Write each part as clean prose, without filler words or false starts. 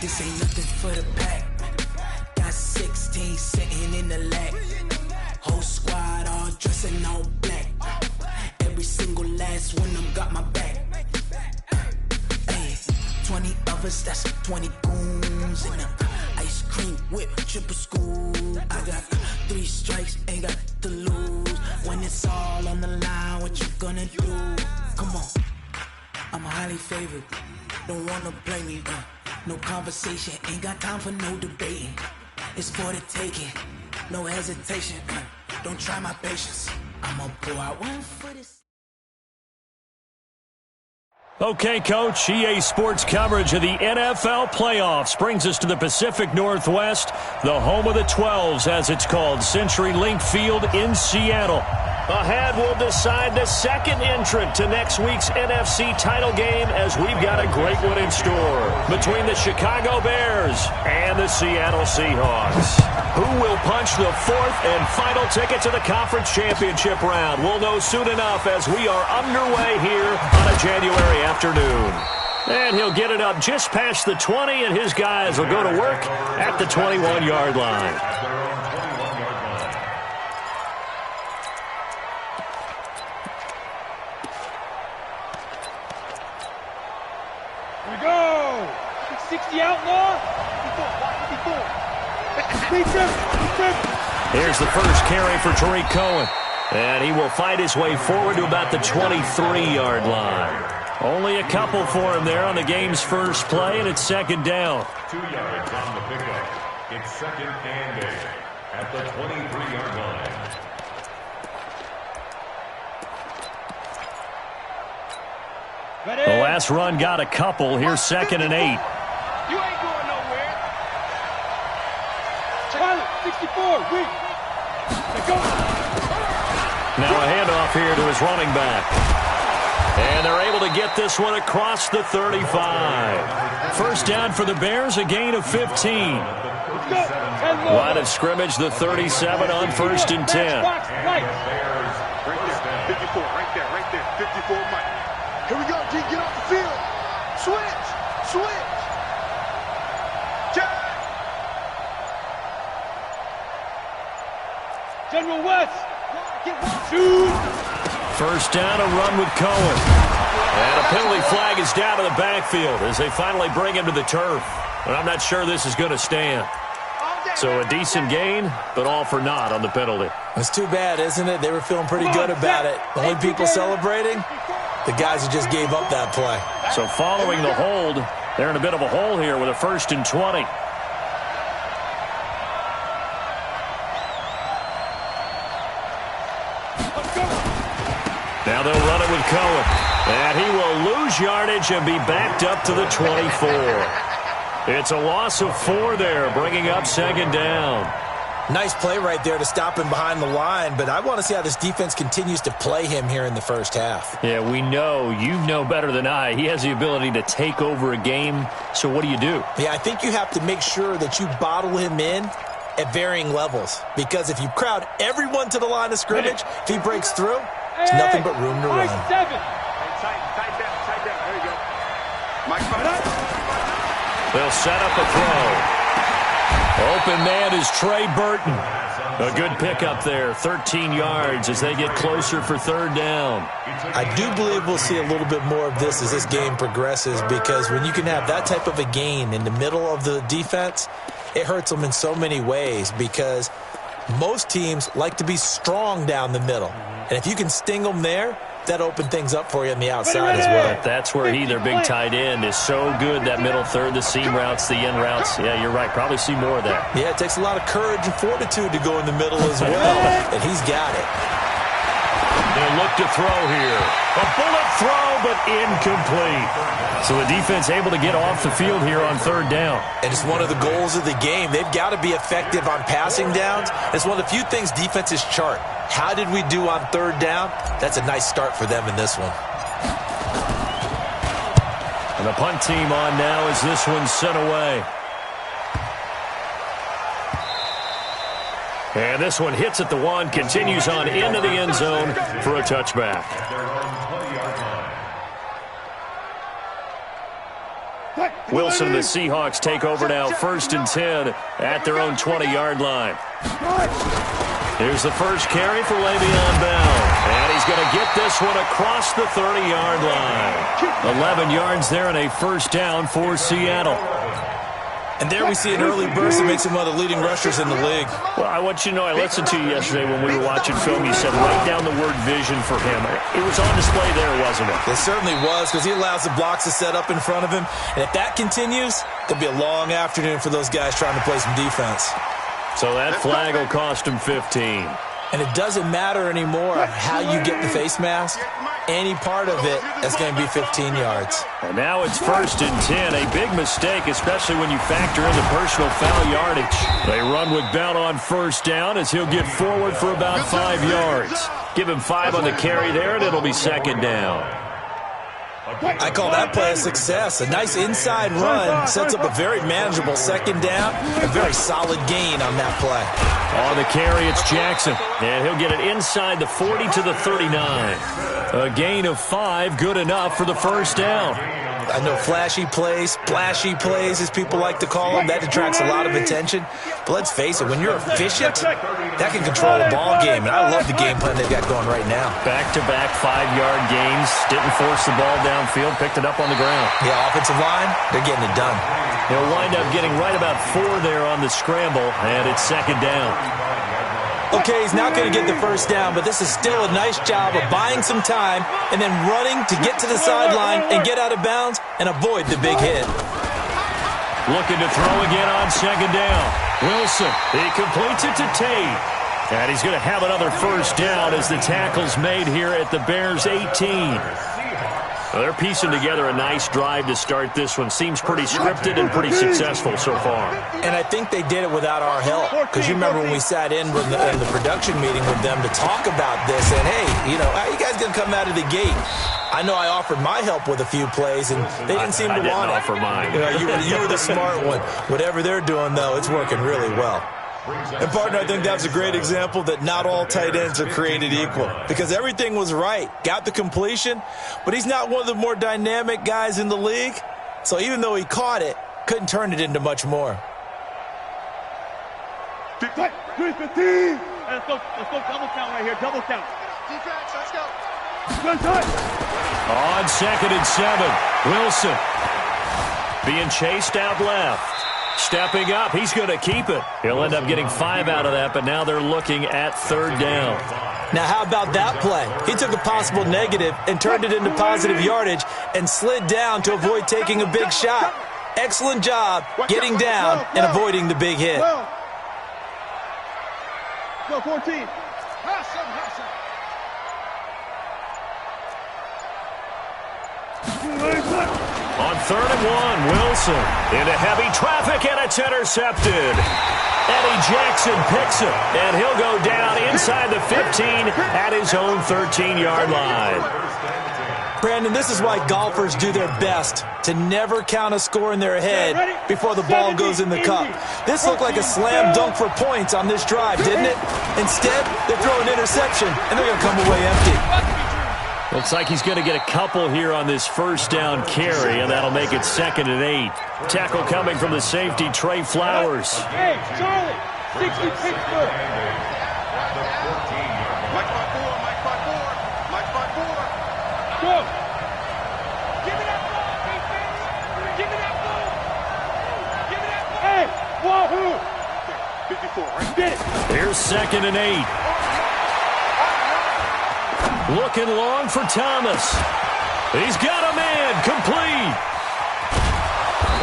This ain't nothing for the pack. Got 16 sitting in the lap. Whole squad all dressing all black. Every single last one of them got my back. Hey, 20 of us, that's 20 goons in them. Ice cream whip, triple school. I got 3 strikes, ain't got to lose. When it's all on the line, what you gonna do? Come on, I'm highly favored. Don't wanna blame me, no conversation. Ain't got time for no debating. It's for the taking, no hesitation. Don't try my patience. I'ma pour out one for this. Okay, Coach, EA Sports coverage of the NFL playoffs brings us to the Pacific Northwest, the home of the 12s, as it's called, CenturyLink Field in Seattle. Ahead, we'll decide the second entrant to next week's NFC title game, as we've got a great one in store between the Chicago Bears and the Seattle Seahawks. Who will punch the fourth and final ticket to the conference championship round? We'll know soon enough as we are underway here on a January afternoon. And he'll get it up just past the 20, and his guys will go to work at the 21-yard line. Here we go! 60 outlaw! 54. Here's the first carry for Tariq Cohen. And he will fight his way forward to about the 23-yard line. Only a couple for him there on the game's first play, and it's second down. 2 yards on the pickup. It's second and 8 at the 23-yard line. Ready? The last run got a couple. Here's second and 8. You ain't going nowhere. Pilot, 64, weak. Go. Now a handoff here to his running back. And they're able to get this one across the 35. First down for the Bears, a gain of 15. Line of scrimmage, the 37 on first and 10. Right. Right there, 54, right there, 54 Mike. Here we go, G, get off the field. Switch. Check. General West. Shoot. First down, a run with Cohen. And a penalty flag is down to the backfield as they finally bring him to the turf. But I'm not sure this is going to stand. So a decent gain, but all for naught on the penalty. It's too bad, isn't it? They were feeling pretty good about it. The only people celebrating, the guys who just gave up that play. So following the hold, they're in a bit of a hole here with a first and 20. Now they'll run it with Cohen. And he will lose yardage and be backed up to the 24. It's a loss of 4 there, bringing up second down. Nice play right there to stop him behind the line, but I want to see how this defense continues to play him here in the first half. Yeah, we know. You know better than I. He has the ability to take over a game, so what do you do? Yeah, I think you have to make sure that you bottle him in at varying levels, because if you crowd everyone to the line of scrimmage, if he breaks through, it's nothing but room to run. 7. Tight down. There you go. Mike, They'll set up a throw. Open man is Trey Burton. A good pickup there, 13 yards as they get closer for third down. I do believe we'll see a little bit more of this as this game progresses, because when you can have that type of a gain in the middle of the defense, it hurts them in so many ways, because most teams like to be strong down the middle. And if you can sting them there, that opened things up for you on the outside as well. That's where their big tight end, is so good, that middle third, the seam routes, the in routes. Yeah, you're right. Probably see more of that. Yeah, it takes a lot of courage and fortitude to go in the middle as well, and he's got it. They'll look to throw here. A bullet throw, but incomplete. So the defense able to get off the field here on third down. And it's one of the goals of the game. They've got to be effective on passing downs. It's one of the few things defenses chart. How did we do on third down? That's a nice start for them in this one. And the punt team on now as this one's sent away. And this one hits at the 1, continues on into the end zone for a touchback. Wilson and the Seahawks take over now, 1st and 10 at their own 20-yard line. Here's the first carry for Le'Veon Bell. And he's going to get this one across the 30-yard line. 11 yards there and a first down for Seattle. And there we see an early burst that makes him one of the leading rushers in the league. Well, I want you to know, I listened to you yesterday when we were watching film. You said write down the word vision for him. It was on display there, wasn't it? It certainly was, because he allows the blocks to set up in front of him. And if that continues, it'll be a long afternoon for those guys trying to play some defense. So that flag will cost him 15. And it doesn't matter anymore how you get the face mask. Any part of it is going to be 15 yards. And now it's 1st and 10. A big mistake, especially when you factor in the personal foul yardage. They run with Bell on 1st down as he'll get forward for about 5 yards. Give him 5 on the carry there, and it'll be 2nd down. I call that play a success. A nice inside run sets up a very manageable 2nd down. A very solid gain on that play. On the carry, it's Jackson. And he'll get it inside the 40 to the 39. A gain of 5, good enough for the 1st down. I know flashy plays, splashy plays, as people like to call them. That attracts a lot of attention. But let's face it, when you're efficient, that can control a ball game. And I love the game plan they've got going right now. Back-to-back 5-yard gains. Didn't force the ball downfield. Picked it up on the ground. Yeah, offensive line, they're getting it done. He'll wind up getting right about 4 there on the scramble. And it's 2nd down. Okay, he's not going to get the 1st down, but this is still a nice job of buying some time and then running to get to the sideline and get out of bounds and avoid the big hit. Looking to throw again on 2nd down. Wilson, he completes it to Tate. And he's going to have another 1st down as the tackle's made here at the Bears' 18. Well, they're piecing together a nice drive to start this one. Seems pretty scripted and pretty successful so far. And I think they did it without our help. Because you remember when we sat in the production meeting with them to talk about this. And, hey, you know, how are you guys going to come out of the gate? I know I offered my help with a few plays, and they didn't seem to want it. I didn't offer mine. You know, you were the smart one. Whatever they're doing, though, it's working really well. And, partner, I think that was a great example that not all tight ends are created equal. Because everything was right. Got the completion, but he's not one of the more dynamic guys in the league. So even though he caught it, couldn't turn it into much more. Let's go double count right here, double count. Defense, let's go. On 2nd and 7, Wilson being chased out left. Stepping up, he's going to keep it. He'll end up getting 5 out of that, but now they're looking at 3rd down. Now, how about that play? He took a possible negative and turned it into positive yardage and slid down to avoid taking a big shot. Excellent job getting down and avoiding the big hit. Go, 14. On 3rd and 1, Wilson into heavy traffic, and it's intercepted. Eddie Jackson picks it, and he'll go down inside the 15 at his own 13-yard line. Brandon, this is why golfers do their best to never count a score in their head before the ball goes in the cup. This looked like a slam dunk for points on this drive, didn't it? Instead, they throw an interception, and they're going to come away empty. Looks like he's going to get a couple here on this 1st down carry, and that'll make it 2nd and 8. Tackle coming from the safety, Trey Flowers. Hey, Charlie, 60 Pittsburgh. Mike 5-4, Mike 5-4, Mike 5-4. Go. Give me that ball, defense. Give me that ball. Give me that ball. Hey, wahoo. 54, right? Get it. Here's 2nd and 8. Looking long for Thomas. He's got a man, complete.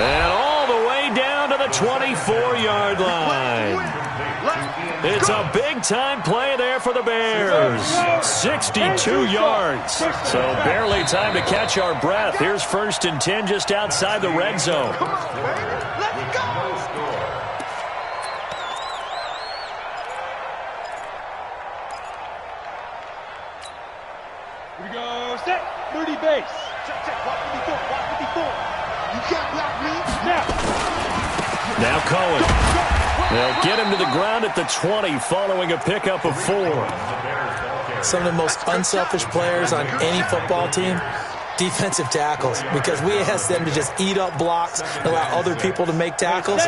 And all the way down to the 24-yard line. It's a big-time play there for the Bears. 62 yards. So barely time to catch our breath. Here's 1st and 10 just outside the red zone. Let's go. Here we go, set, 30 base. Check, walk 54, walk 54. You can't block me. Now Cohen. They'll get him to the ground at the 20 following a pickup of 4. Some of the most unselfish players on any football team defensive tackles, because we ask them to just eat up blocks and allow other people to make tackles.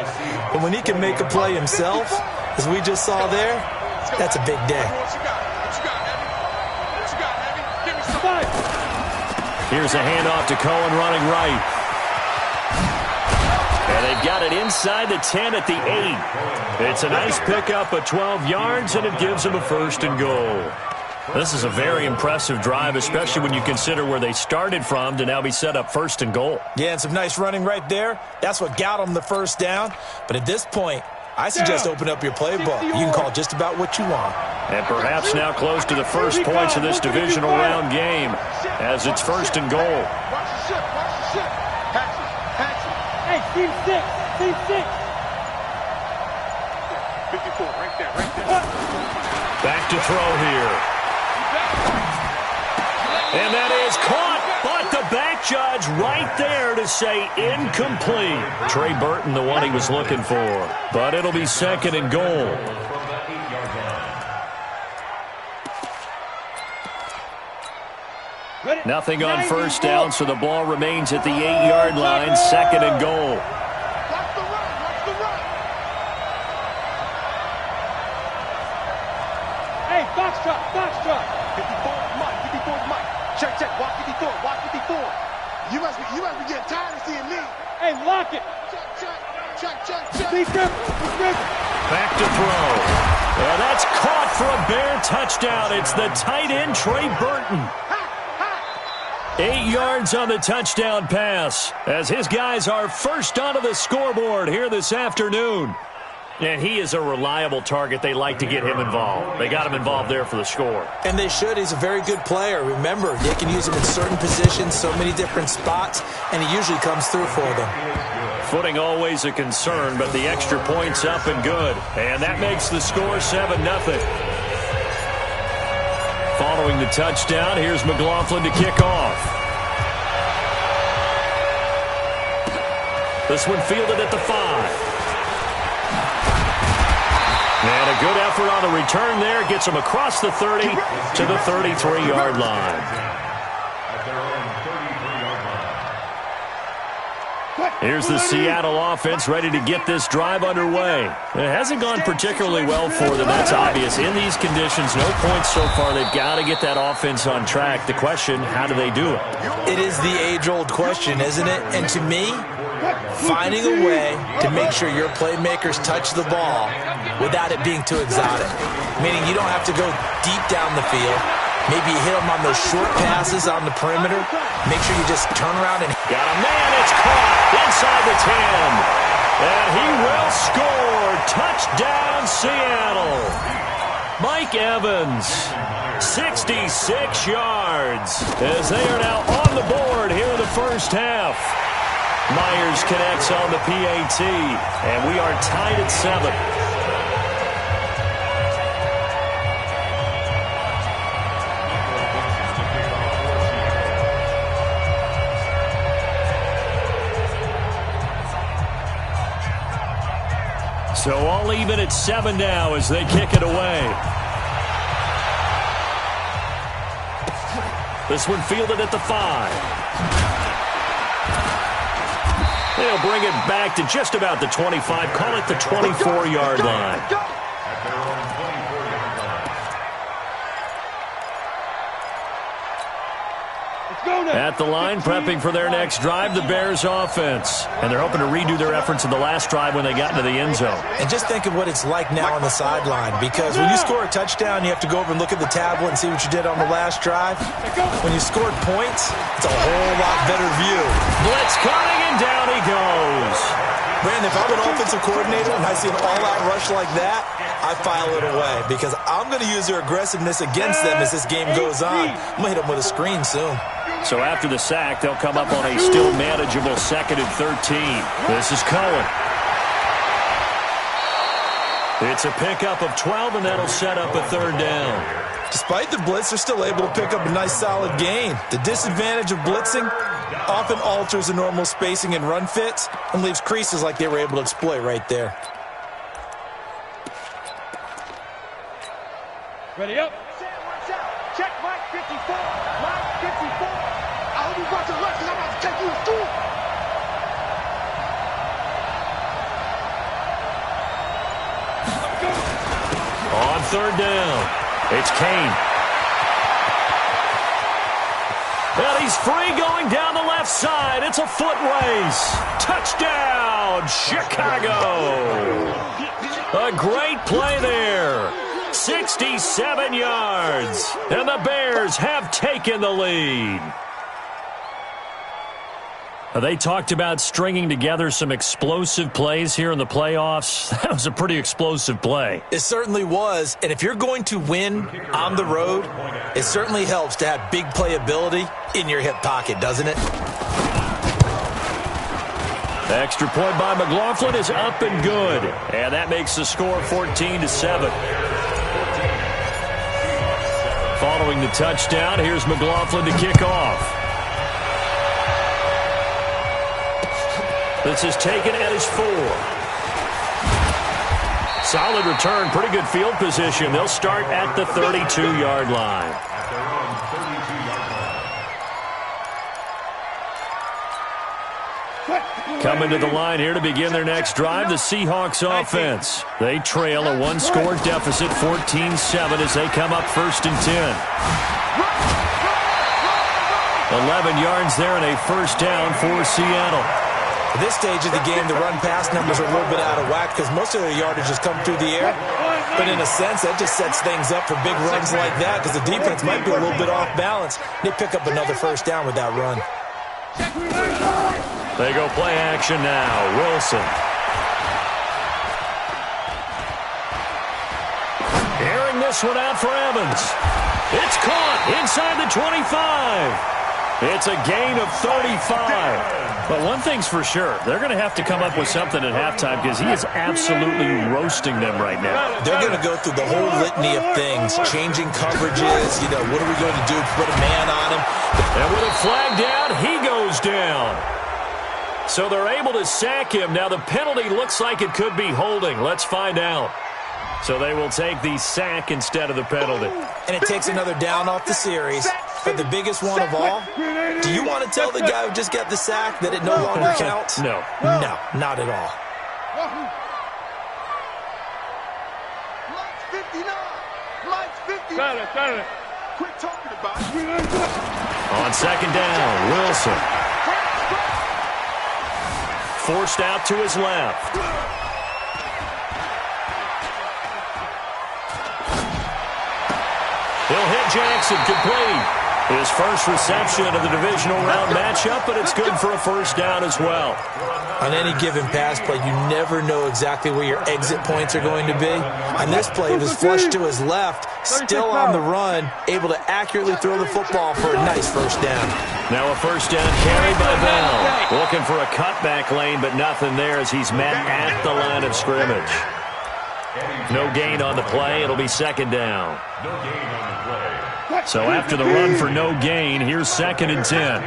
But when he can make a play himself, as we just saw there, that's a big day. Here's a handoff to Cohen running right. And they've got it inside the 10 at the 8. It's a nice pickup of 12 yards, and it gives them a 1st and goal. This is a very impressive drive, especially when you consider where they started from to now be set up 1st and goal. Yeah, and some nice running right there. That's what got them the 1st down. But at this point, I suggest open up your playbook. You can call just about what you want. And perhaps now close to the first points of this divisional round game as it's 1st and goal. Hey, team 6. Team 6. 54, right there. Back to throw here. And that is caught, but the back judge right there to say incomplete. Trey Burton, the one he was looking for. But it'll be 2nd and goal. Nothing on 1st down, so the ball remains at the 8-yard line, 2nd and goal. Watch the run. Hey, box truck. 54's Mike. Check. Watch 54. You must be getting tired of seeing me. Hey, lock it. Check. Be careful. Back to throw. Yeah, that's caught for a Bear touchdown. It's the tight end, Trey Burton. 8 yards on the touchdown pass as his guys are first onto the scoreboard here this afternoon. And he is a reliable target. They like to get him involved. They got him involved there for the score. And they should. He's a very good player. Remember, they can use him in certain positions, so many different spots, and he usually comes through for them. Footing always a concern, but the extra point's up and good. And that makes the score 7-0. Following the touchdown, here's McLaughlin to kick off. This one fielded at the 5. And a good effort on the return there. Gets him across the 30 to the 33-yard line. Here's the Seattle offense ready to get this drive underway. It hasn't gone particularly well for them, that's obvious. In these conditions, no points so far. They've got to get that offense on track. The question, how do they do it? It is the age-old question, isn't it? And to me, finding a way to make sure your playmakers touch the ball without it being too exotic. Meaning you don't have to go deep down the field. Maybe you hit them on those short passes on the perimeter. Make sure you just turn around and... Got a man, it's caught inside the 10. And he will score. Touchdown, Seattle. Mike Evans, 66 yards as they are now on the board here in the first half. Myers connects on the PAT, and we are tied at 7. So all even at 7 now as they kick it away. This one fielded at the 5. They'll bring it back to just about the 25. Call it the 24-yard line. At the line, prepping for their next drive, the Bears offense. And they're hoping to redo their efforts in the last drive when they got into the end zone. And just think of what it's like now on the sideline, because when you score a touchdown, you have to go over and look at the tablet and see what you did on the last drive. When you scored points, it's a whole lot better view. Blitz coming, and down he goes. Brandon, if I'm an offensive coordinator and I see an all-out rush like that, I file it away because I'm going to use their aggressiveness against them as this game goes on. I'm going to hit them with a screen soon. So after the sack, they'll come up on a still manageable 2nd and 13. This is Cohen. It's a pickup of 12, and that'll set up a 3rd down. Despite the blitz, they're still able to pick up a nice solid gain. The disadvantage of blitzing often alters the normal spacing and run fits and leaves creases like they were able to exploit right there. Ready up. Check Mike 54. Mike 54. I hope you watch On third down, it's Kane. And he's free going down the left side. It's a foot race. Touchdown, Chicago. A great play there. 67 yards. And the Bears have taken the lead. They talked about stringing together some explosive plays here in the playoffs. That was a pretty explosive play. It certainly was. And if you're going to win on the road, it certainly helps to have big playability in your hip pocket, doesn't it? The extra point by McLaughlin is up and good. And that makes the score 14-7. Following the touchdown, here's McLaughlin to kick off. This is taken at his 4. Solid return, pretty good field position. They'll start at the 32-yard line. Coming to the line here to begin their next drive, the Seahawks offense. They trail a one-score deficit, 14-7, as they come up 1st and 10. 11 yards there and a first down for Seattle. At this stage of the game, the run-pass numbers are a little bit out of whack because most of their yardage has come through the air. But in a sense, that just sets things up for big runs like that because the defense might be a little bit off balance. They pick up another first down with that run. They go play action now. Wilson. Airing this one out for Evans. It's caught inside the 25. It's a gain of 35. But one thing's for sure, they're going to have to come up with something at halftime because he is absolutely roasting them right now. They're going to go through the whole litany of things, changing coverages, what are we going to do? Put a man on him. And with a flag down, he goes down. So they're able to sack him. Now the penalty looks like it could be holding. Let's find out. So they will take the sack instead of the penalty. And it takes another down off the series. But the biggest one of all, do you want to tell the guy who just got the sack that it no longer counts? No. No, not at all. Lights 59. Lights 59. Quit talking about it. On second down, Wilson. Forced out to his left. He'll hit Jackson, complete. His first reception of the divisional round matchup, but it's good for a first down as well. On any given pass play, you never know exactly where your exit points are going to be. On this play, it was flushed to his left, still on the run, able to accurately throw the football for a nice first down. Now a first down carry by Bell. Looking for a cutback lane, but nothing there as he's met at the line of scrimmage. No gain on the play. It'll be second down. No gain on the play. So after the run for no gain, here's 2nd and 10.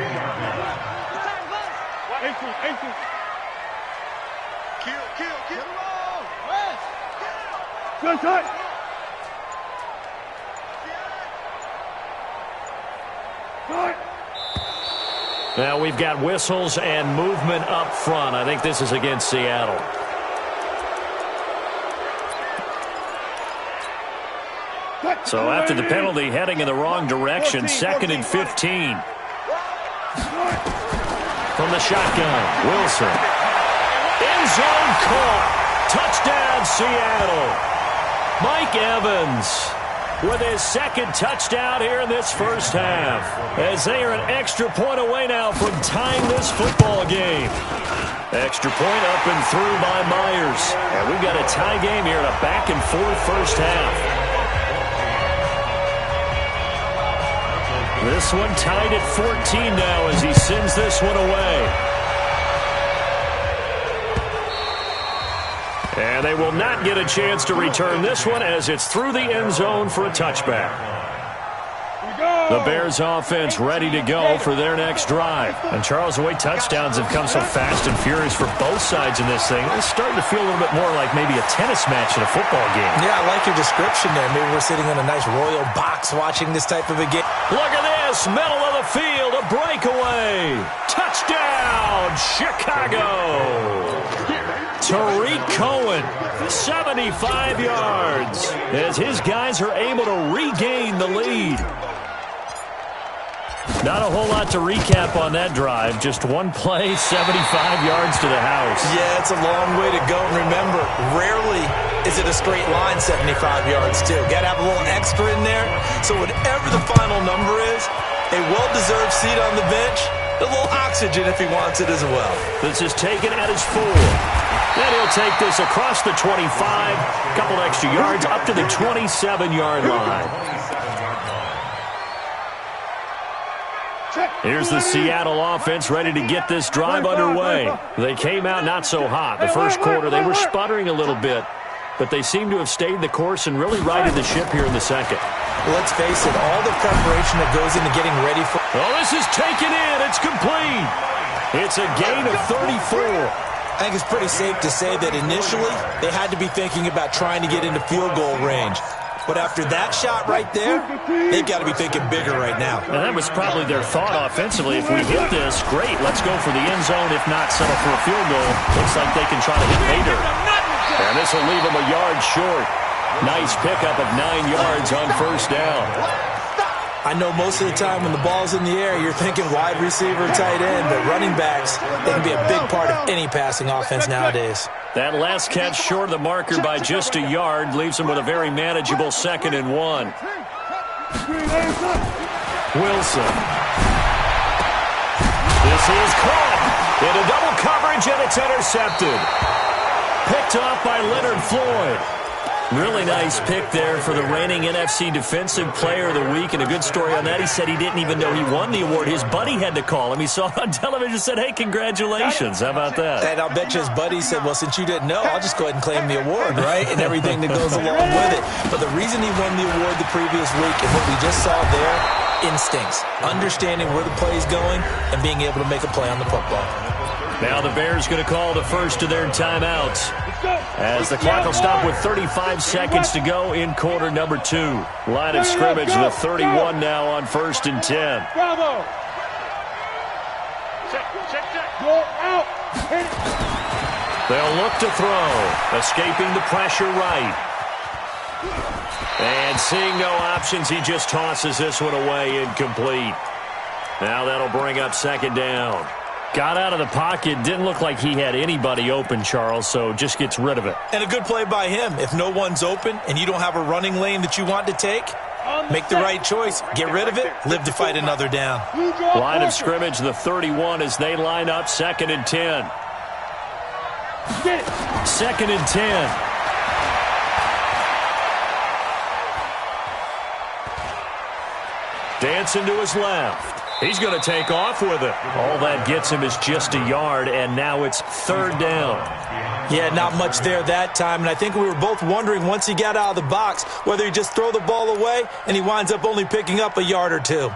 Now we've got whistles and movement up front. I think this is against Seattle. So after the penalty, heading in the wrong direction, 2nd and 15. From the shotgun, Wilson. End zone caught. Touchdown, Seattle. Mike Evans with his 2nd touchdown here in this first half, as they are an extra point away now from tying this football game. Extra point up and through by Myers. And we've got a tie game here in a back-and-forth first half. This one tied at 14 now as he sends this one away. And they will not get a chance to return this one as it's through the end zone for a touchback. The Bears offense ready to go for their next drive. And Charles, the way touchdowns have come so fast and furious for both sides in this thing, it's starting to feel a little bit more like maybe a tennis match in a football game. Yeah, I like your description there. Maybe we're sitting in a nice royal box watching this type of a game. Look at this, middle of the field, a breakaway. Touchdown! from Chicago. Tariq Cohen, 75 yards, as his guys are able to regain the lead. Not a whole lot to recap on that drive. Just one play, 75 yards to the house. Yeah, it's a long way to go. And remember, rarely is it a straight line 75 yards, too. Got to have a little extra in there. So whatever the final number is, a well-deserved seat on the bench, a little oxygen if he wants it as well. This is taken at his 4. Then he'll take this across the 25, couple extra yards up to the 27-yard line. Here's the Seattle offense ready to get this drive underway. They came out not so hot. The first quarter, they were sputtering a little bit, but they seem to have stayed the course and really righted the ship here in the second. Well, let's face it, all the preparation that goes into getting ready for... Oh, this is taken in. It's complete. It's a gain of 34. I think it's pretty safe to say that initially they had to be thinking about trying to get into field goal range. But after that shot right there, they've got to be thinking bigger right now. And that was probably their thought offensively. If we hit this, great, let's go for the end zone. If not, settle for a field goal. Looks like they can try to hit pay dirt. And this will leave them a yard short. Nice pickup of 9 yards on first down. I know most of the time when the ball's in the air, you're thinking wide receiver, tight end, but running backs, they can be a big part of any passing offense nowadays. That last catch short of the marker by just a yard leaves them with a very manageable 2nd and 1. Wilson. This is caught into double coverage, and it's intercepted. Picked off by Leonard Floyd. Really nice pick there for the reigning NFC Defensive Player of the Week, and a good story on that. He said he didn't even know he won the award. His buddy had to call him. He saw it on television and said, hey, congratulations. How about that? And I'll bet you his buddy said, well, since you didn't know, I'll just go ahead and claim the award, right? And everything that goes along with it. But the reason he won the award the previous week and what we just saw there, instincts, understanding where the play is going and being able to make a play on the football. Now the Bears going to call the first of their timeouts as the clock will stop with 35 seconds to go in quarter number 2. Line of scrimmage, the 31 now on 1st and 10. Bravo. Go out. They'll look to throw, escaping the pressure right. And seeing no options, he just tosses this one away, incomplete. Now that'll bring up 2nd down. Got out of the pocket, didn't look like he had anybody open, Charles, so just gets rid of it. And a good play by him. If no one's open and you don't have a running lane that you want to take, make the right choice. Get rid of it, live to fight another down. Line of scrimmage, the 31 as they line up, 2nd and 10. 2nd and 10. Dancing to his left. He's going to take off with it. All that gets him is just a yard, and now it's 3rd down. Yeah, not much there that time, and I think we were both wondering once he got out of the box whether he just throw the ball away, and he winds up only picking up a yard or 2.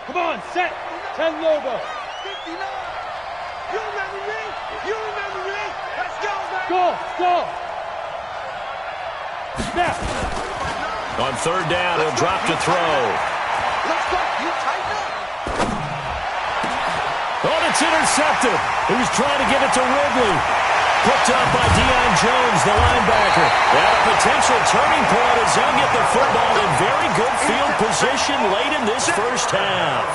Come on, set. 10 logo. 59. You remember me? You remember me? Let's go, baby. Go. Snap. On 3rd down, he'll drop to throw. Let's go. You tighten up. Oh, it's intercepted. He was trying to get it to Ridley. Picked up by Deion Jones, the linebacker. At a potential turning point as they'll get the football in very good field position late in this first half.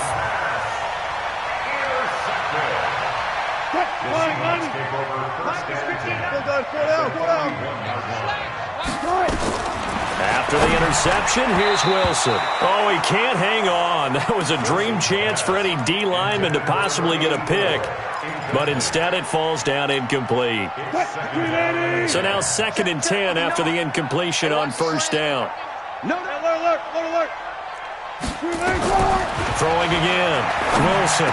After the interception, here's Wilson. Oh, he can't hang on. That was a dream chance for any D lineman to possibly get a pick. But instead it falls down incomplete. So now 2nd and 10 after the incompletion on 1st down. Alert. Throwing again. Wilson.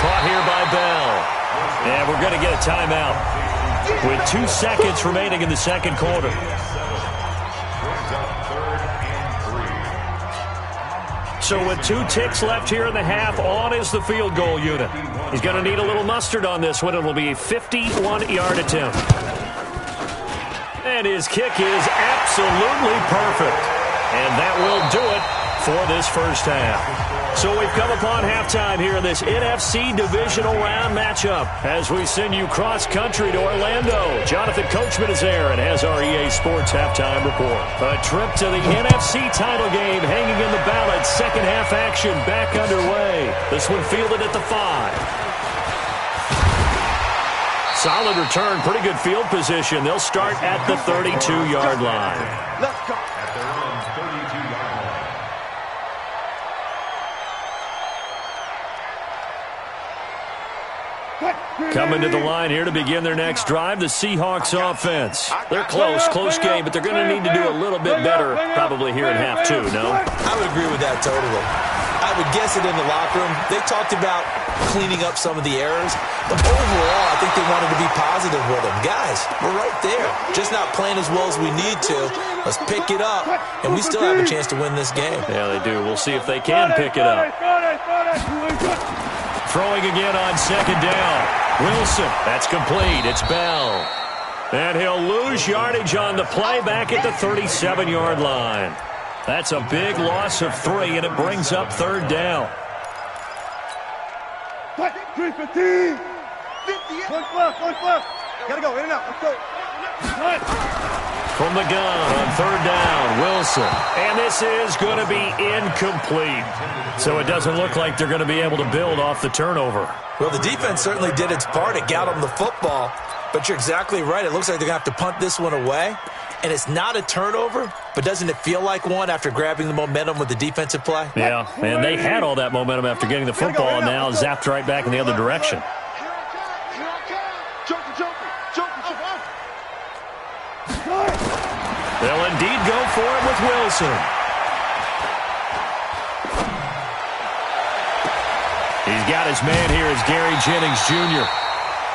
Caught here by Bell. And we're going to get a timeout with 2 seconds remaining in the second quarter. So with 2 ticks left here in the half, on is the field goal unit. He's going to need a little mustard on this one. It'll be a 51-yard attempt. And his kick is absolutely perfect. And that will do it for this first half. So we've come upon halftime here in this NFC Divisional Round matchup as we send you cross-country to Orlando. Jonathan Coachman is there and has our EA Sports halftime report. A trip to the NFC title game hanging in the balance. Second half action back underway. This one fielded at the 5. Solid return, pretty good field position. They'll start at the 32-yard line. Let's go. At their own 32-yard line. Coming to the line here to begin their next drive, the Seahawks offense. They're close game, but they're going to need to do a little bit better probably here in half 2, no? I would agree with that totally. I would guess it in the locker room. They talked about cleaning up some of the errors, but overall, I think they wanted to be positive with them. Guys, we're right there. Just not playing as well as we need to. Let's pick it up, and we still have a chance to win this game. Yeah, they do. We'll see if they can pick it up. Throwing again on second down. Wilson, that's complete. It's Bell. And he'll lose yardage on the play back at the 37-yard line. That's a big loss of 3, and it brings up third down. 3-15. Push left. Gotta go, in and out. Let's go. From the gun on third down, Wilson. And this is going to be incomplete. So it doesn't look like they're going to be able to build off the turnover. Well, the defense certainly did its part. It got them the football. But you're exactly right. It looks like they're going to have to punt this one away. And it's not a turnover, but doesn't it feel like one after grabbing the momentum with the defensive play? Yeah, and they had all that momentum after getting the football and now zapped right back in the other direction. They'll indeed go for it with Wilson. He's got his man here as Gary Jennings Jr.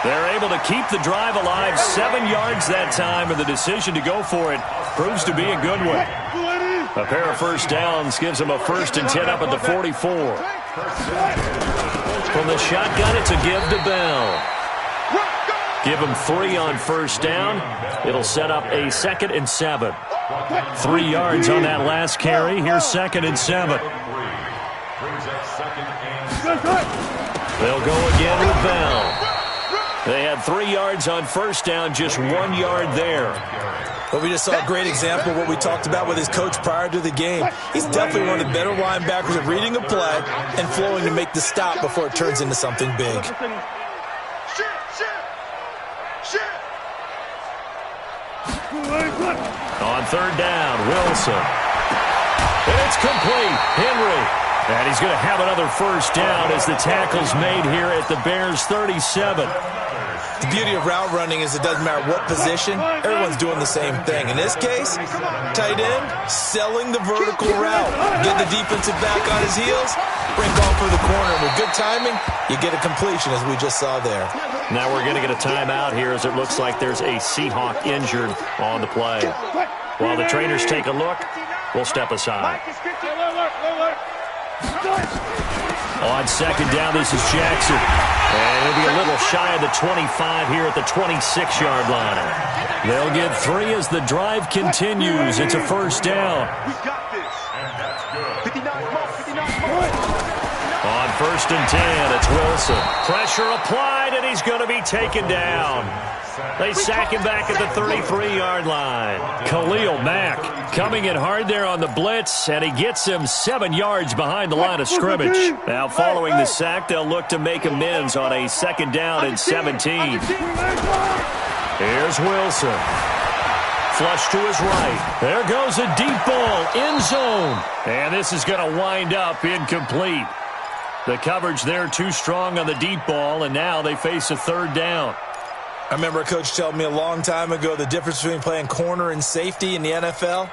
They're able to keep the drive alive, 7 yards that time, and the decision to go for it proves to be a good one. A pair of first downs gives them a 1st and 10 up at the 44. From the shotgun, it's a give to Bell. Give him 3 on first down. It'll set up a 2nd and 7. 3 yards on that last carry. Here's 2nd and 7. They'll go again with Bell. They had 3 yards on first down, just 1 yard there. Well, we just saw a great example of what we talked about with his coach prior to the game. He's definitely one of the better linebackers at reading a play and flowing to make the stop before it turns into something big. On third down, Wilson. And it's complete. Henry. And he's going to have another first down as the tackle's made here at the Bears' 37. The beauty of route running is it doesn't matter what position, everyone's doing the same thing. In this case, tight end, selling the vertical route. Get the defensive back on his heels, bring ball for the corner. With good timing, you get a completion as we just saw there. Now we're going to get a timeout here as it looks like there's a Seahawk injured on the play. While the trainers take a look, we'll step aside. On second down, this is Jackson. And he'll be a little shy of the 25 here at the 26-yard line. They'll get 3 as the drive continues. It's a first down. We got this. And that's good. 59 On 1st and 10, it's Wilson. Pressure applied, and he's going to be taken down. They sack him back at the 33-yard line. Khalil Mack coming in hard there on the blitz, and he gets him 7 yards behind the line of scrimmage. Now, following the sack, they'll look to make amends on a 2nd down and 17. Here's Wilson. Flush to his right. There goes a deep ball, end zone. And this is going to wind up incomplete. The coverage there too strong on the deep ball, and now they face a 3rd down. I remember a coach telling me a long time ago the difference between playing corner and safety in the NFL.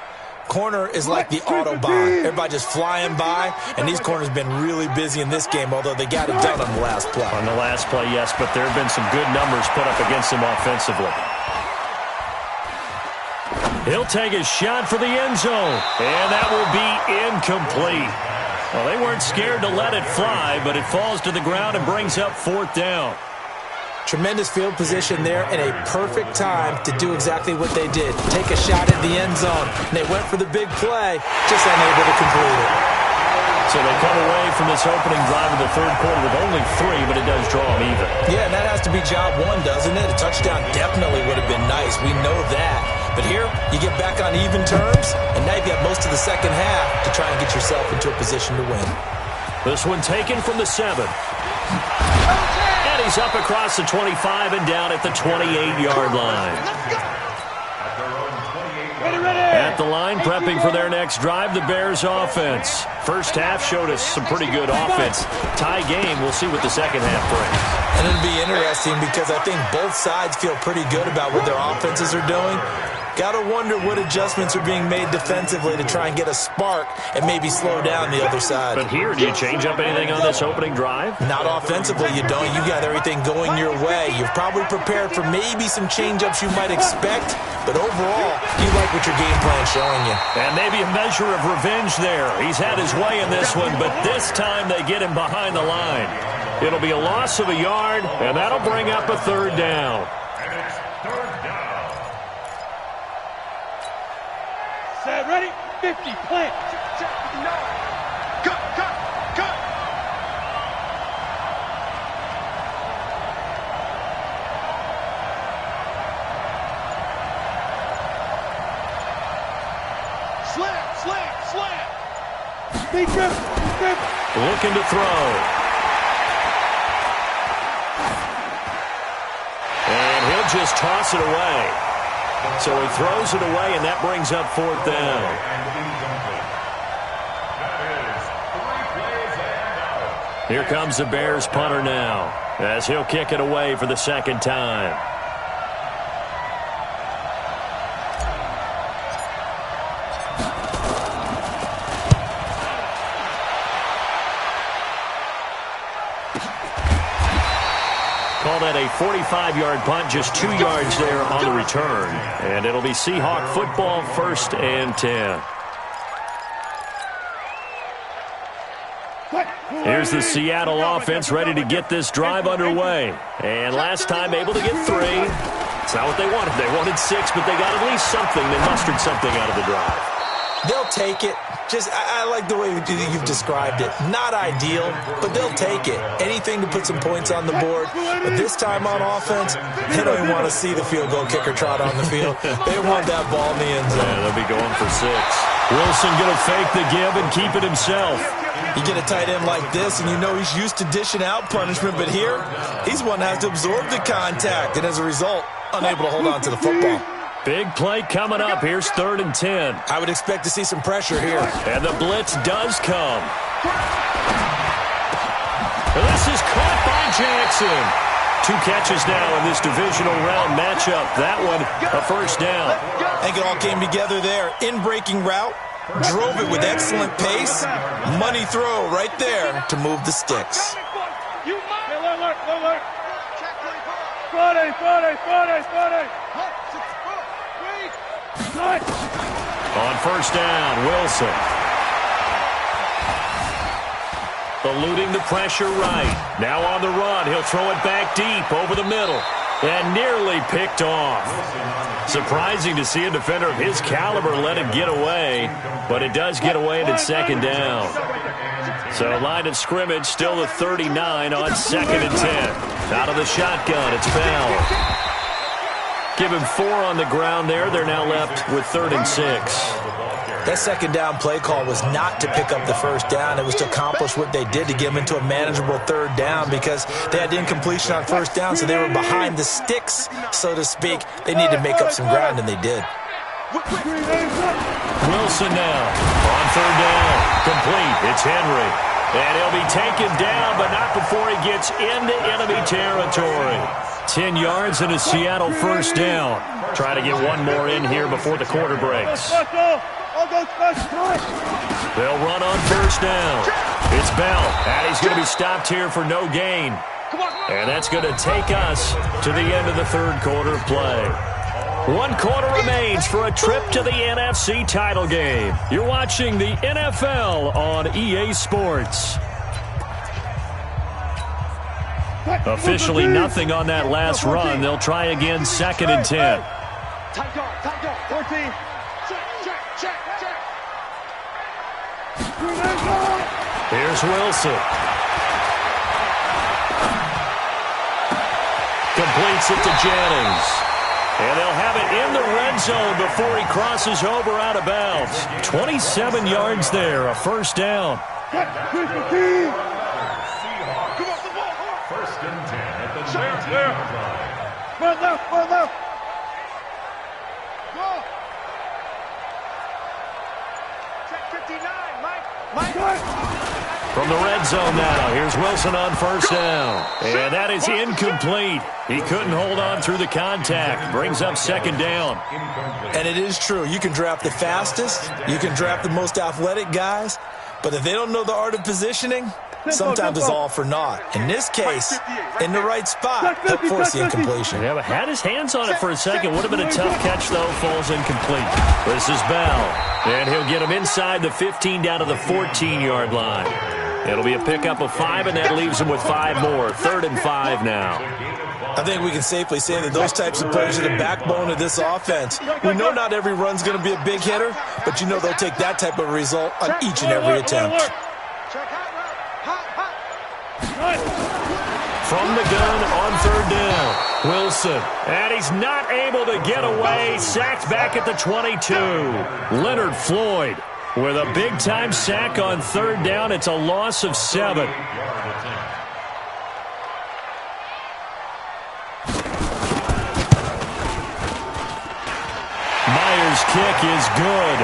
Corner is like the Autobahn. Everybody just flying by, and these corners have been really busy in this game, although they got it done on the last play. On the last play, yes, but there have been some good numbers put up against them offensively. He'll take a shot for the end zone, and that will be incomplete. Well, they weren't scared to let it fly, but it falls to the ground and brings up 4th down. Tremendous field position there and a perfect time to do exactly what they did. Take a shot at the end zone. And they went for the big play, just unable to complete it. So they come away from this opening drive of the third quarter with only 3, but it does draw them even. Yeah, and that has to be job one, doesn't it? A touchdown definitely would have been nice. We know that. But here, you get back on even terms, and now you've got most of the second half to try and get yourself into a position to win. This one taken from the 7. And he's up across the 25 and down at the 28-yard line. At the line, prepping for their next drive, the Bears offense. First half showed us some pretty good offense. Tie game, we'll see what the second half brings. And it'll be interesting because I think both sides feel pretty good about what their offenses are doing. Got to wonder what adjustments are being made defensively to try and get a spark and maybe slow down the other side. But here, do you change up anything on this opening drive? Not offensively, you don't. You got everything going your way. You've probably prepared for maybe some change-ups you might expect, but overall, you like what your game plan's showing you. And maybe a measure of revenge there. He's had his way in this one, but this time they get him behind the line. It'll be a loss of a yard, and that'll bring up a third down. And it's third down. Set, ready? 50, plant. Cut, cut, cut. Slant, slant, slant. Big grip. Looking to throw. And he'll just toss it away. So he throws it away, and that brings up fourth down. Here comes the Bears punter now, as he'll kick it away for the second time. Call that a 45-yard punt, just 2 yards there on the return. And it'll be Seahawk football, 1st and 10. Here's the Seattle offense ready to get this drive underway. And last time able to get 3. It's not what they wanted. They wanted 6, but they got at least something. They mustered something out of the drive. They'll take it. I like the way you've described it. Not ideal, but they'll take it. Anything to put some points on the board. But this time on offense, they don't even want to see the field goal kicker trot on the field. They want that ball in the end zone. Yeah, they'll be going for 6. Wilson going to fake the give and keep it himself. You get a tight end like this, and you know he's used to dishing out punishment, but here, he's one that has to absorb the contact, and as a result, unable to hold on to the football. Big play coming up. Here's 3rd and 10. I would expect to see some pressure here. And the blitz does come. And this is caught by Jackson. 2 catches now in this divisional round matchup. That one, a first down. I think it all came together there. In-breaking route, drove it with excellent pace. Money throw right there to move the sticks. On first down, Wilson. Eluding the pressure right. Now on the run. He'll throw it back deep over the middle. And nearly picked off. Surprising to see a defender of his caliber let it get away. But it does get away and it's second down. So line of scrimmage still the 39 on 2nd and 10. Out of the shotgun, it's Bell. Give him 4 on the ground there. They're now left with 3rd and 6. That second down play call was not to pick up the first down. It was to accomplish what they did to get them into a manageable 3rd down because they had incompletion on first down, so they were behind the sticks, so to speak. They needed to make up some ground, and they did. Wilson now on 3rd down. Complete. It's Henry. And he'll be taken down, but not before he gets into enemy territory. 10 yards and a Seattle first down. Try to get one more in here before the quarter breaks. They'll run on first down. It's Bell, and he's going to be stopped here for no gain. And that's going to take us to the end of the third quarter of play. 1 quarter remains for a trip to the NFC title game. You're watching the NFL on EA Sports. Officially nothing on that last run. They'll try again, 2nd and 10. Time go, 14. Check. Here's Wilson. Completes it to Jennings. And they'll have it in the red zone before he crosses over out of bounds. 27 yards there, a first down. First and 10 at the 19-yard line. Run left, run left. Go. Check 59, Mike. From the red zone now, here's Wilson on first down. And that is incomplete. He couldn't hold on through the contact. Brings up second down. And it is true. You can draft the fastest. You can draft the most athletic guys. But if they don't know the art of positioning, sometimes it's all for naught. In this case, in the right spot, he'll force the incompletion. Yeah, but had his hands on it for a second. Would have been a tough catch, though. Falls incomplete. This is Bell. And he'll get him inside the 15 down to the 14-yard line. It'll be a pickup of 5, and that leaves him with 5 more. 3rd and 5 now. I think we can safely say that those types of players are the backbone of this offense. We know not every run's going to be a big hitter, but you know they'll take that type of result on each and every attempt. From the gun on 3rd down, Wilson. And he's not able to get away. Sacked back at the 22. Leonard Floyd with a big-time sack on 3rd down. It's a loss of 7. Myers' kick is good.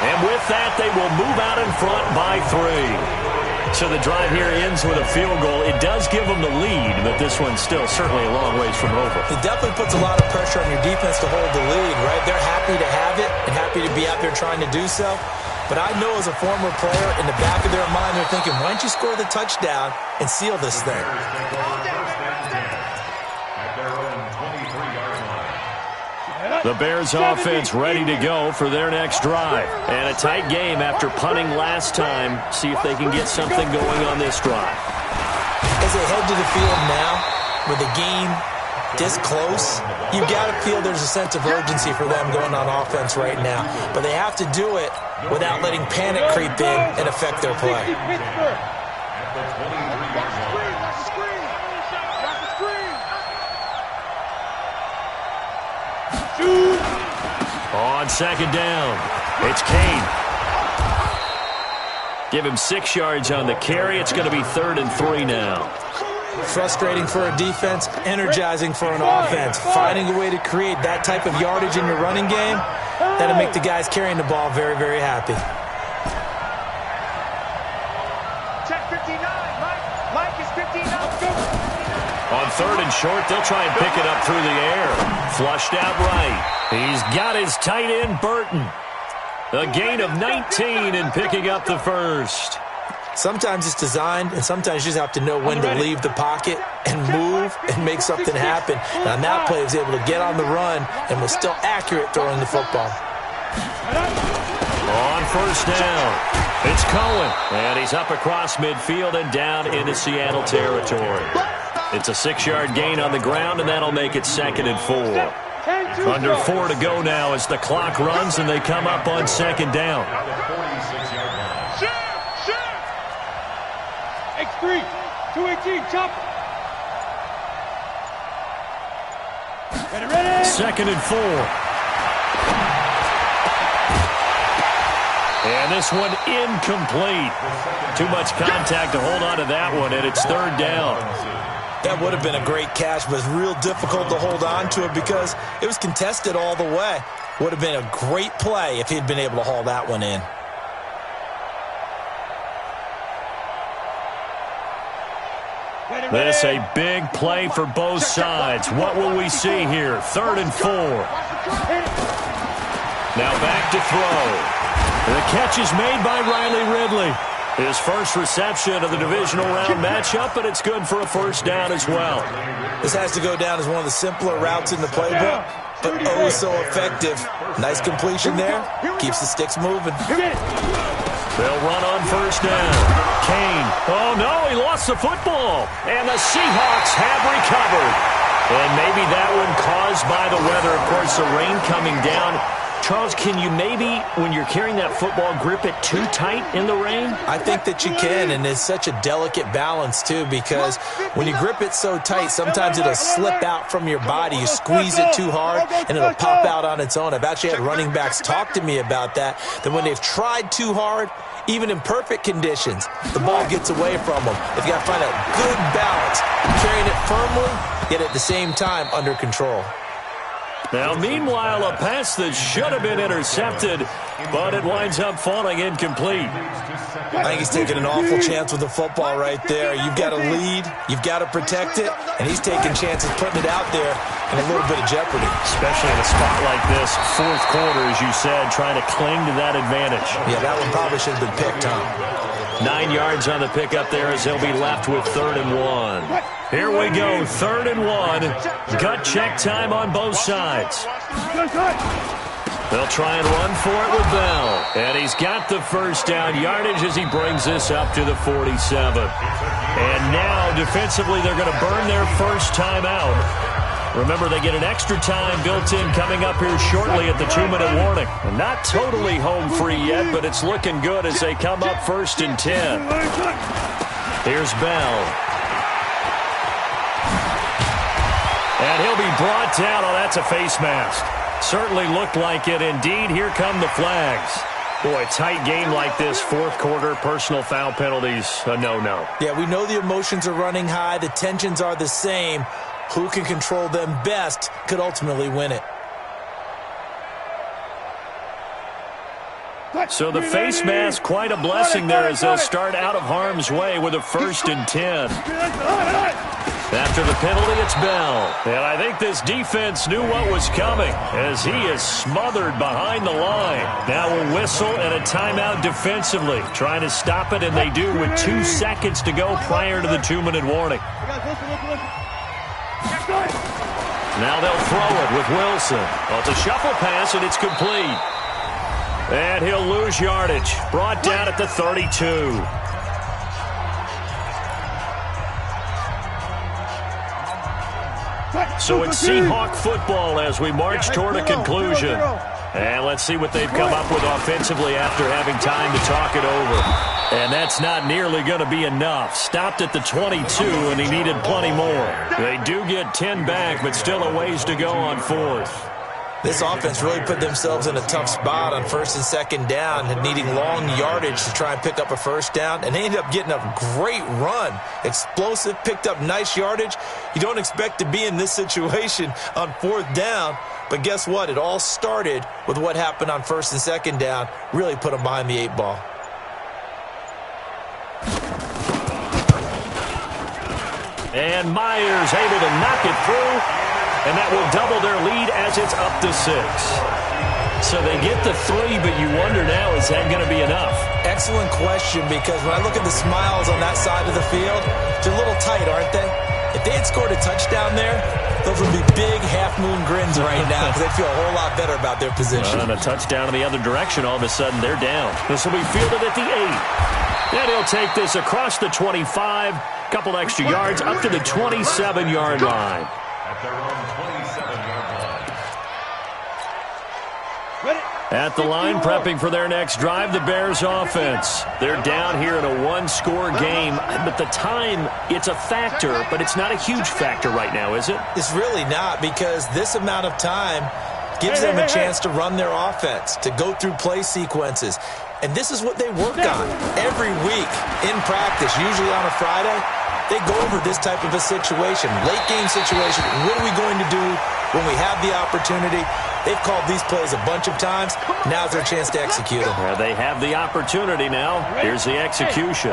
And with that, they will move out in front by 3. So the drive here ends with a field goal. It does give them the lead, but this one's still certainly a long ways from over. It definitely puts a lot of pressure on your defense to hold the lead, right? They're happy to have it and happy to be out there trying to do so. But I know as a former player, in the back of their mind, they're thinking, why don't you score the touchdown and seal this thing? The Bears offense ready to go for their next drive. And a tight game after punting last time. See if they can get something going on this drive. As they head to the field now, with the game this close, you've got to feel there's a sense of urgency for them going on offense right now. But they have to do it without letting panic creep in and affect their play. On 2nd down, it's Kane. Give him 6 yards on the carry. It's going to be 3rd and 3 now. Frustrating for a defense, energizing for an offense. Finding a way to create that type of yardage in your running game, that'll make the guys carrying the ball very, very happy. Check 59, Mike. Mike is 59. On 3rd and short, they'll try and pick it up through the air. Flushed out right. He's got his tight end, Burton. A gain of 19 and picking up the first. Sometimes it's designed, and sometimes you just have to know when to leave the pocket and move and make something happen. And on that play, he was able to get on the run and was still accurate throwing the football. On 1st down, it's Cohen. And he's up across midfield and down into Seattle territory. It's a 6-yard gain on the ground, and that'll make it 2nd and 4. Under 4 to go now as the clock runs, and they come up on 2nd down. X3, 218, chop. Ready. 2nd and 4. And this one incomplete. Too much contact to hold on to that one, and it's 3rd down. That would have been a great catch, but it's real difficult to hold on to it because it was contested all the way. Would have been a great play if he'd been able to haul that one in. This a big play for both sides. What will we see here? 3rd and 4. Now back to throw. The catch is made by Riley Ridley. His first reception of the divisional round matchup, and it's good for a first down as well. This has to go down as one of the simpler routes in the playbook, but oh so effective. Nice completion there. Keeps the sticks moving. They'll run on 1st down. Kane. Oh, no, he lost the football. And the Seahawks have recovered. And maybe that one caused by the weather. Of course, the rain coming down Charles, can you maybe, when you're carrying that football, grip it too tight in the rain? I think that you can, and it's such a delicate balance, too, because when you grip it so tight, sometimes it'll slip out from your body. You squeeze it too hard, and it'll pop out on its own. I've actually had running backs talk to me about that when they've tried too hard, even in perfect conditions, the ball gets away from them. They've got to find a good balance, carrying it firmly, yet at the same time under control. Now, meanwhile, a pass that should have been intercepted, but it winds up falling incomplete. I think he's taking an awful chance with the football right there. You've got to lead, you've got to protect it, and he's taking chances putting it out there in a little bit of jeopardy. Especially in a spot like this, fourth quarter, as you said, trying to cling to that advantage. Yeah, that one probably should have been picked, huh? 9 yards on the pickup there as they'll be left with 3rd and 1. Here we go, 3rd and 1. Gut check time on both sides. They'll try and run for it with Bell. And he's got the first down yardage as he brings this up to the 47. And now, defensively, they're going to burn their first time out. Remember, they get an extra time built in coming up here shortly at the 2-minute warning. And not totally home free yet, but it's looking good as they come up 1st and 10. Here's Bell. And he'll be brought down. Oh, that's a face mask. Certainly looked like it. Indeed, here come the flags. Boy, tight game like this, fourth quarter, personal foul penalties, a no-no. Yeah, we know the emotions are running high. The tensions are the same. Who can control them best could ultimately win it. So the face mask, quite a blessing there as they'll start out of harm's way with a 1st and 10. After the penalty, it's Bell. And I think this defense knew what was coming as he is smothered behind the line. Now a whistle and a timeout defensively. Trying to stop it, and they do with 2 seconds to go prior to the 2-minute warning. Now they'll throw it with Wilson. Well, it's a shuffle pass, and it's complete. And he'll lose yardage. Brought down at the 32. So it's Seahawk football as we march toward a conclusion. And let's see what they've come up with offensively after having time to talk it over. And that's not nearly going to be enough. Stopped at the 22, and he needed plenty more. They do get 10 back, but still a ways to go on 4th. This offense really put themselves in a tough spot on 1st and 2nd down and needing long yardage to try and pick up a 1st down. And they ended up getting a great run. Explosive, picked up nice yardage. You don't expect to be in this situation on 4th down. But guess what? It all started with what happened on 1st and 2nd down. Really put them behind the 8 ball. And Myers able to knock it through, and that will double their lead as it's up to 6. So they get the 3, but you wonder now, is that going to be enough? Excellent question, because when I look at the smiles on that side of the field, they're a little tight, aren't they? If they had scored a touchdown there, those would be big half-moon grins right now because they feel a whole lot better about their position. And a touchdown in the other direction, all of a sudden they're down. This will be fielded at the 8. Then he'll take this across the 25, couple extra yards up to the 27-yard line. At their own 27-yard line. At the line, prepping for their next drive, the Bears offense. They're down here in a one-score game, but the time, it's a factor, but it's not a huge factor right now, is it? It's really not, because this amount of time gives them a chance to run their offense, to go through play sequences. And this is what they work on every week in practice, usually on a Friday. They go over this type of a situation, late game situation. What are we going to do when we have the opportunity? They've called these plays a bunch of times. Now's their chance to execute them. Well, they have the opportunity now. Here's the execution.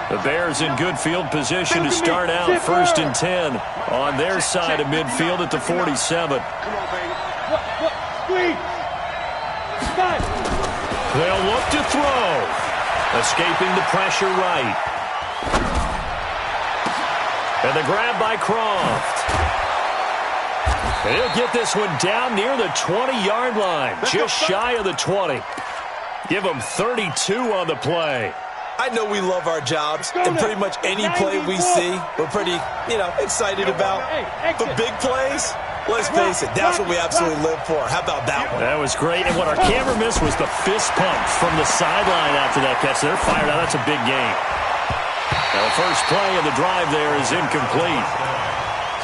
The Bears in good field position to start out 1st and 10 on their side of midfield at the 47. Come on, baby. Squeeze. Stop. They'll look to throw. Escaping the pressure right. And the grab by Croft. And he'll get this one down near the 20-yard line, just shy of the 20. Give them 32 on the play. I know we love our jobs, and pretty much any play we see, we're pretty, excited about. But big plays, Let's face it, that's what we absolutely live for. How about that one? That was great. And what our camera missed was the fist pump from the sideline after that catch. They're fired out. That's a big game. Now, the first play of the drive there is incomplete.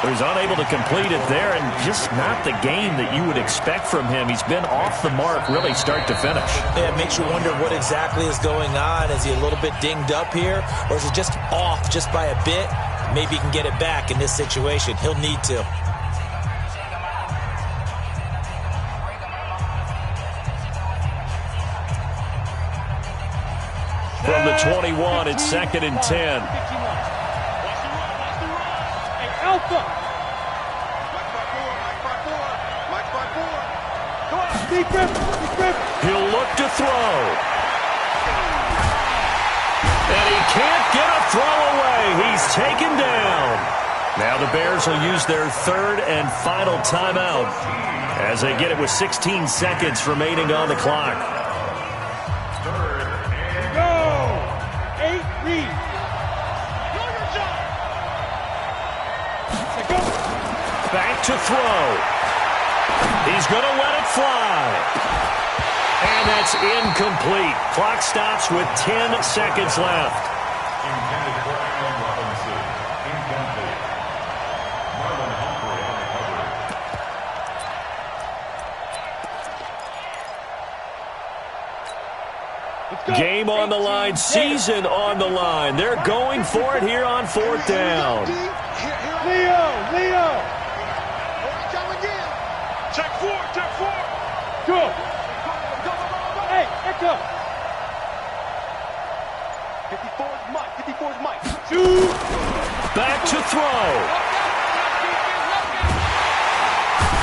So he's unable to complete it there, and just not the game that you would expect from him. He's been off the mark really start to finish. Yeah, it makes you wonder what exactly is going on. Is he a little bit dinged up here, or is it just off just by a bit? Maybe he can get it back in this situation. He'll need to. From the 21, it's 2nd and 10. Alpha. He'll look to throw. And he can't get a throw away. He's taken down. Now the Bears will use their third and final timeout as they get it with 16 seconds remaining on the clock. Back to throw. He's going to let it fly. And that's incomplete. Clock stops with 10 seconds left. Intended for Allen Robinson. Incomplete. Marlon Humphrey on the cover. Game on the line, season on the line. They're going for it here on 4th down. Leo. Check four. Go. Hey, echo. 54's Mike. Shoot. Back to throw.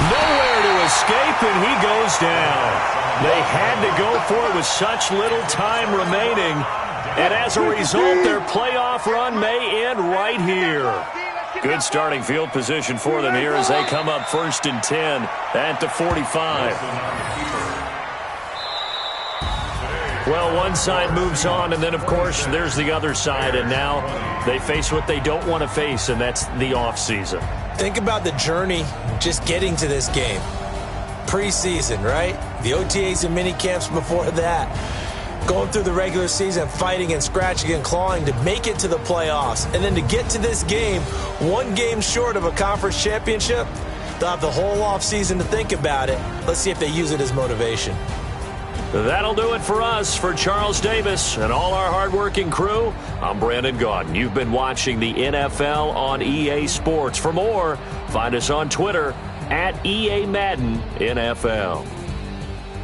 Nowhere to escape, and he goes down. They had to go for it with such little time remaining, and as a result, their playoff run may end right here. Good starting field position for them here as they come up 1st and 10 at the 45. Well, one side moves on, and then, of course, there's the other side, and now they face what they don't want to face, and that's the offseason. Think about the journey just getting to this game. Preseason, right? The OTAs and mini camps before that. Going through the regular season, fighting and scratching and clawing to make it to the playoffs. And then to get to this game, one game short of a conference championship, they'll have the whole offseason to think about it. Let's see if they use it as motivation. That'll do it for us. For Charles Davis and all our hardworking crew, I'm Brandon Gaudin. You've been watching the NFL on EA Sports. For more, find us on Twitter at EA Madden NFL.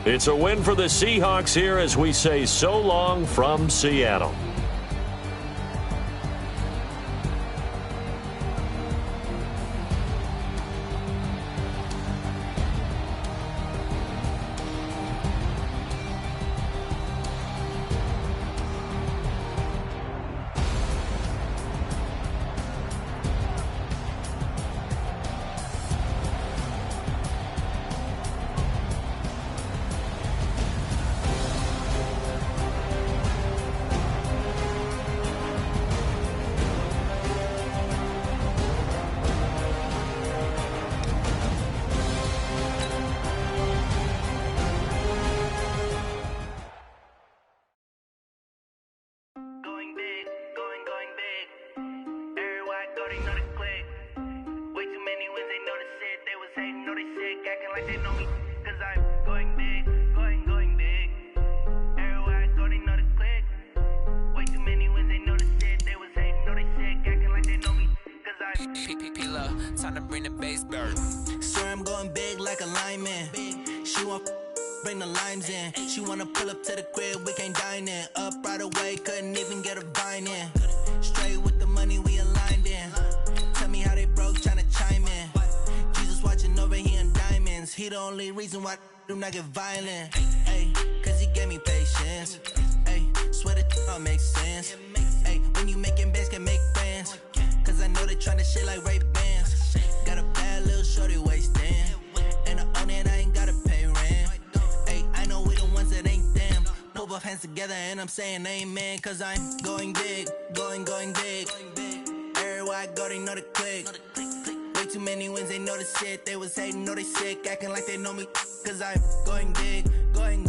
It's a win for the Seahawks here as we say so long from Seattle. Time to bring the bass burn. Swear I'm going big like a lineman. She want bring the limes in. She wanna pull up to the crib, we can't dine in. Up right away, couldn't even get a vine in. Straight with the money we aligned in. Tell me how they broke, tryna chime in. Jesus watching over here in diamonds. He the only reason why I do not get violent. Ay, cause he gave me patience. Ay, swear that all makes sense. Ay, when you making bands can make friends. Cause I know they tryna shit like Ray-Bans. Got a bad little shorty wasting. And I own it, I ain't gotta pay rent. Ay, I know we the ones that ain't them. Put both hands together and I'm saying amen. Cause I'm going big, going big. Everywhere I go, they know the click. Way too many wins, they know the shit. They was hating, know they sick, acting like they know me, cause I'm going big, going